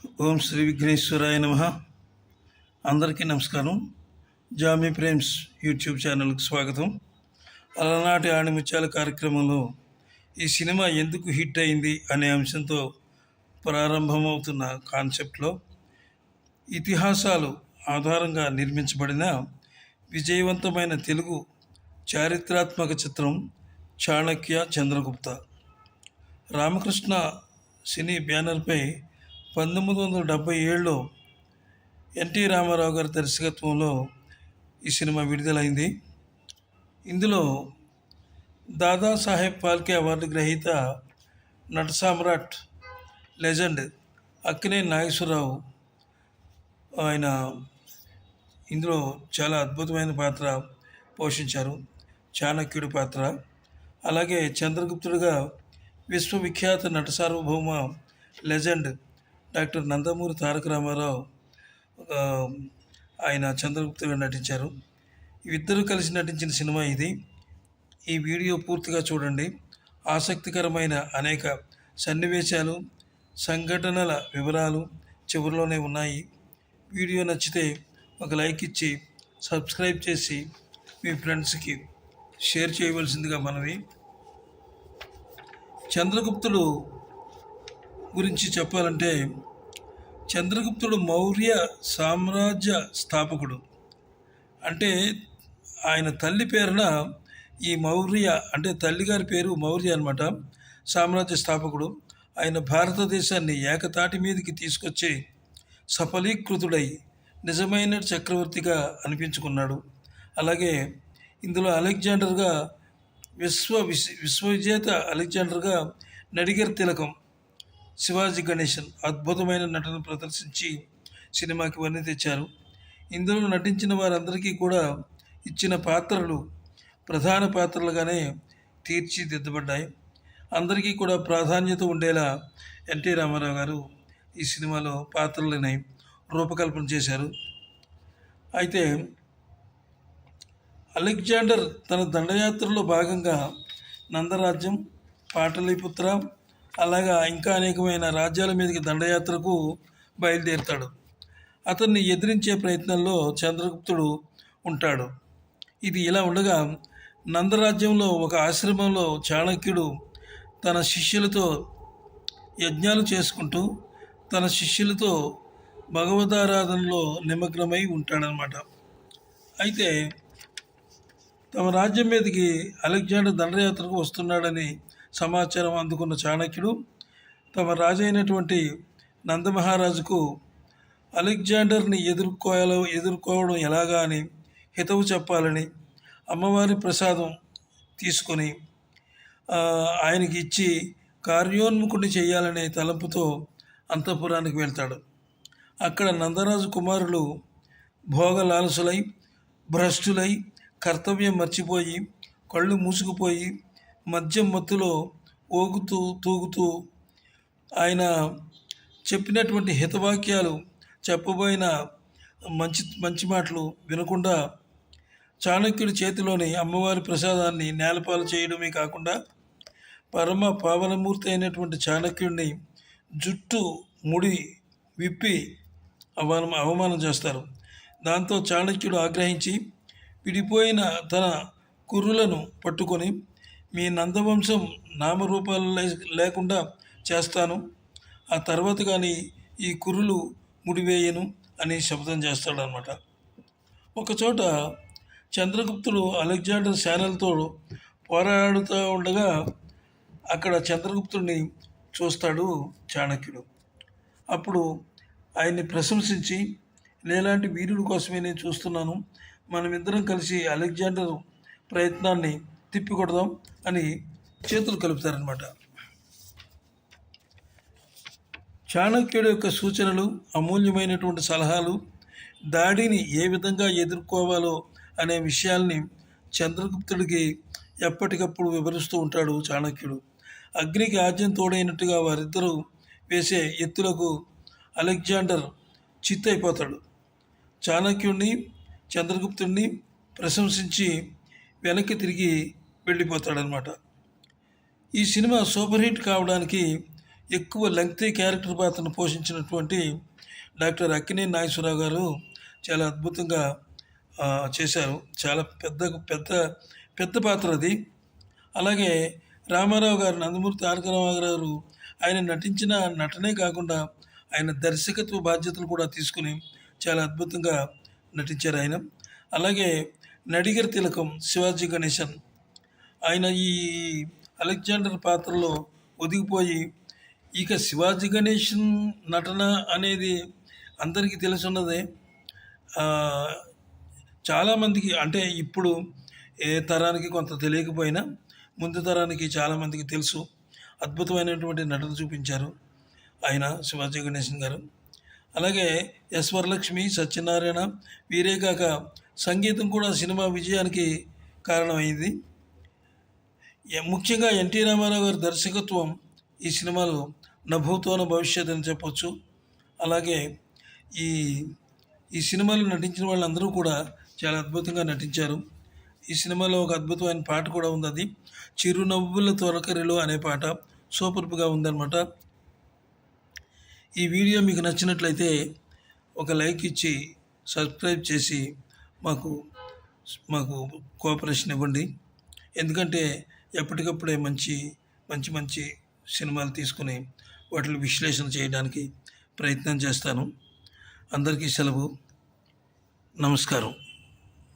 ఓం శ్రీ విఘ్నేశ్వరాయ నమః. అందరికీ నమస్కారం. జామీ ప్రేమ్స్ యూట్యూబ్ ఛానల్కి స్వాగతం. అలనాటి ఆణిముత్యాల కార్యక్రమంలో ఈ సినిమా ఎందుకు హిట్ అయింది అనే అంశంతో ప్రారంభమవుతున్న కాన్సెప్ట్లో ఇతిహాసాలు ఆధారంగా నిర్మించబడిన విజయవంతమైన తెలుగు చారిత్రాత్మక చిత్రం చాణక్య చంద్రగుప్త. రామకృష్ణ సినీ బ్యానర్పై 1977లో ఎన్టీ రామారావు గారి దర్శకత్వంలో ఈ సినిమా విడుదలైంది. ఇందులో దాదాసాహెబ్ ఫాల్కే అవార్డు గ్రహీత నట సామ్రాట్ లెజెండ్ అక్కినేని నాగేశ్వరరావు ఆయన ఇందులో చాలా అద్భుతమైన పాత్ర పోషించారు, చాణక్యుడి పాత్ర. అలాగే చంద్రగుప్తుడిగా విశ్వవిఖ్యాత నట సార్వభౌమ లెజెండ్ డాక్టర్ నందమూరి తారక రామారావు ఆయన చంద్రగుప్తుగా నటించారు. ఇద్దరు కలిసి నటించిన సినిమా ఇది. ఈ వీడియో పూర్తిగా చూడండి. ఆసక్తికరమైన అనేక సన్నివేశాలు, సంఘటనల వివరాలు చివరిలోనే ఉన్నాయి. వీడియో నచ్చితే ఒక లైక్ ఇచ్చి సబ్స్క్రైబ్ చేసి మీ ఫ్రెండ్స్కి షేర్ చేయవలసిందిగా మనవి. చంద్రగుప్తుడు గురించి చెప్పాలంటే, చంద్రగుప్తుడు మౌర్య సామ్రాజ్య స్థాపకుడు. అంటే ఆయన తల్లి పేరున ఈ మౌర్య అంటే తల్లిగారి పేరు మౌర్య అనమాట, సామ్రాజ్య స్థాపకుడు. ఆయన భారతదేశాన్ని ఏకతాటి మీదకి తీసుకొచ్చి సఫలీకృతుడై నిజమైన చక్రవర్తిగా అనిపించుకున్నాడు. అలాగే ఇందులో అలెగ్జాండర్గా విశ్వవిజేత అలెగ్జాండర్గా నడిగర్ తిలకం, శివాజీ గణేశన్ అద్భుతమైన నటన ప్రదర్శించి సినిమాకి వన్నీ తెచ్చారు. ఇందులో నటించిన వారందరికీ కూడా ఇచ్చిన పాత్రలు ప్రధాన పాత్రలుగానే తీర్చిదిద్దబడ్డాయి. అందరికీ కూడా ప్రాధాన్యత ఉండేలా ఎన్టీ రామారావు గారు ఈ సినిమాలో పాత్రలని రూపకల్పన చేశారు. అయితే అలెగ్జాండర్ తన దండయాత్రలో భాగంగా నందరాజ్యం, పాటలీపుత్ర, అలాగా ఇంకా అనేకమైన రాజ్యాల మీదకి దండయాత్రకు బయలుదేరుతాడు. అతన్ని ఎదిరించే ప్రయత్నంలో చంద్రగుప్తుడు ఉంటాడు. ఇది ఇలా ఉండగా నందరాజ్యంలో ఒక ఆశ్రమంలో చాణక్యుడు తన శిష్యులతో యజ్ఞాలు చేసుకుంటూ తన శిష్యులతో భగవదారాధనలో నిమగ్నమై ఉంటాడనమాట. అయితే తమ రాజ్యం మీదకి అలెగ్జాండర్ దండయాత్రకు వస్తున్నాడని సమాచారం అందుకున్న చాణక్యుడు తమ రాజైనటువంటి నందమహారాజుకు అలెగ్జాండర్ని ఎదుర్కోవడం ఎలాగా అని హితవు చెప్పాలని అమ్మవారి ప్రసాదం తీసుకొని ఆయనకి ఇచ్చి కార్యోన్ముఖుడిని చేయాలనే తలంపుతో అంతఃపురానికి వెళ్తాడు. అక్కడ నందరాజు కుమారులు భోగలాలసులై భ్రష్టులై కర్తవ్యం మర్చిపోయి కళ్ళు మూసుకుపోయి మద్యం మత్తులో ఊగుతూ తూగుతూ ఆయన చెప్పినటువంటి హితవాక్యాలు, చెప్పబోయిన మంచి మాటలు వినకుండా చాణక్యుడి చేతిలోని అమ్మవారి ప్రసాదాన్ని నేలపాలు చేయడమే కాకుండా పరమ పావనమూర్తి అయినటువంటి చాణక్యుడిని జుట్టు ముడి విప్పి అవమానం చేస్తారు. దాంతో చాణక్యుడు ఆగ్రహించి విడిపోయిన తన కుర్రులను పట్టుకొని మీ నందవంశం నామరూపాలు లేకుండా చేస్తాను, ఆ తర్వాత కానీ ఈ కుర్రులు ముడివేయను అని శపథం చేస్తాడనమాట. ఒకచోట చంద్రగుప్తుడు అలెగ్జాండర్ సేనలతో పోరాడుతూ ఉండగా అక్కడ చంద్రగుప్తుడిని చూస్తాడు చాణక్యుడు. అప్పుడు ఆయన్ని ప్రశంసించి, లేలాంటి వీరుడి కోసమే నేను చూస్తున్నాను, మనమిద్దరం కలిసి అలెగ్జాండర్ ప్రయత్నాన్ని తిప్పికొడదాం అని చేతులు కలుపుతారనమాట. చాణక్యుడి యొక్క సూచనలు, అమూల్యమైనటువంటి సలహాలు, దాడిని ఏ విధంగా ఎదుర్కోవాలో అనే విషయాల్ని చంద్రగుప్తుడికి ఎప్పటికప్పుడు వివరిస్తూ ఉంటాడు చాణక్యుడు. అగ్నికి ఆజ్యం తోడైనట్టుగా వారిద్దరూ వేసే ఎత్తులకు అలెగ్జాండర్ చిత్తైపోతాడు. చాణక్యుడిని, చంద్రగుప్తుడిని ప్రశంసించి వెనక్కి తిరిగి వెళ్ళిపోతాడనమాట. ఈ సినిమా సూపర్ హిట్ కావడానికి ఎక్కువ లెంగ్తీ క్యారెక్టర్ పాత్రను పోషించినటువంటి డాక్టర్ అక్కినేని నాగేశ్వరరావు గారు చాలా అద్భుతంగా చేశారు. చాలా పెద్ద పెద్ద పాత్ర అది. అలాగే రామారావు గారు, నందమూరి తారక రామారావు గారు ఆయన నటించిన నటనే కాకుండా ఆయన దర్శకత్వ బాధ్యతలు కూడా తీసుకుని చాలా అద్భుతంగా నటించారు ఆయన. అలాగే నడిగర్ తిలకం శివాజీ గణేశన్, ఆయన ఈ అలెగ్జాండర్ పాత్రలో ఒదిగిపోయి, ఇక శివాజీ గణేశన్ నటన అనేది అందరికీ తెలుసున్నదే. చాలామందికి అంటే ఇప్పుడు ఏ తరానికి కొంత తెలియకపోయినా ముందు తరానికి చాలామందికి తెలుసు. అద్భుతమైనటువంటి నటన చూపించారు ఆయన శివాజీ గణేశన్ గారు. అలాగే ఎస్ వరలక్ష్మి, సత్యనారాయణ, వీరే కాక సంగీతం కూడా సినిమా విజయానికి కారణమైంది. ముఖ్యంగా ఎన్టీ రామారావు గారి దర్శకత్వం ఈ సినిమాలో నభూతోన భవిష్యత్ అని చెప్పొచ్చు. అలాగే ఈ ఈ సినిమాలో నటించిన వాళ్ళందరూ కూడా చాలా అద్భుతంగా నటించారు. ఈ సినిమాలో ఒక అద్భుతమైన పాట కూడా ఉంది, అది చిరునవ్వుల తొరకరిలో అనే పాట సూపర్గా ఉందన్నమాట. ఈ వీడియో మీకు నచ్చినట్లయితే ఒక లైక్ ఇచ్చి సబ్స్క్రైబ్ చేసి మాకు మాకు కోఆపరేషన్ ఇవ్వండి. ఎందుకంటే ఎప్పటికప్పుడే మంచి మంచి మంచి సినిమాలు తీసుకుని వాటిని విశ్లేషణ చేయడానికి ప్రయత్నం చేస్తాను. అందరికీ సెలవు. నమస్కారం.